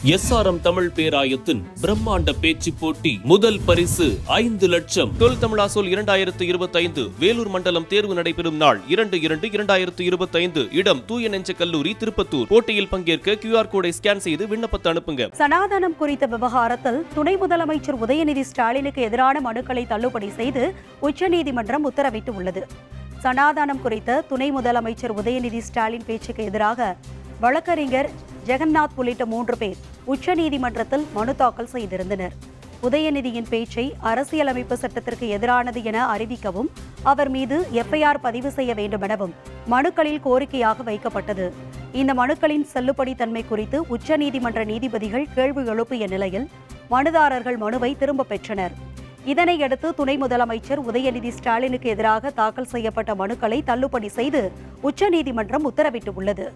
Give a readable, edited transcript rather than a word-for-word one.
SRM Tamil பேராயத்தின் பிரம்மாண்ட பேச்சு போட்டி முதல் பரிசு 5 லட்சம். தொல் தமிழா சொல் 2025 வேலூர் மண்டலம் தேர்வு நடைபெறும் நாள் 2/2/2025. இடம் தூய நெஞ்ச கல்லூரி, திருப்பத்தூர். போட்டியில் பங்கேற்க QR கோடை ஸ்கேன் செய்து விண்ணப்பத்தை அனுப்புங்க. சனாதனம் குறித்த விவகாரத்தில் துணை முதலமைச்சர் உதயநிதி ஸ்டாலினுக்கு எதிரான மனுக்களை தள்ளுபடி செய்து உச்சநீதிமன்றம் உத்தரவிட்டுள்ளது. சனாதனம் குறித்த துணை முதலமைச்சர் உதயநிதி ஸ்டாலின் பேச்சுக்கு எதிராக வழக்கறிஞர் ஜெகநாத் உள்ளிட்ட 3 பேர் உச்சநீதிமன்றத்தில் மனு தாக்கல் செய்திருந்தனர். உதயநிதியின் பேச்சை அரசியலமைப்பு சட்டத்திற்கு எதிரானது என அறிவிக்கவும் அவர் மீது FIR பதிவு செய்ய வேண்டுமெனவும் மனுக்களில் கோரிக்கையாக வைக்கப்பட்டது. இந்த மனுக்களின் செல்லுபடி தன்மை குறித்து உச்சநீதிமன்ற நீதிபதிகள் கேள்வி எழுப்பிய நிலையில் மனுதாரர்கள் மனுவை திரும்பப் பெற்றனர். இதனையடுத்து துணை முதலமைச்சர் உதயநிதி ஸ்டாலினுக்கு எதிராக தாக்கல் செய்யப்பட்ட மனுக்களை தள்ளுபடி செய்து உச்சநீதிமன்றம் உத்தரவிட்டுள்ளது.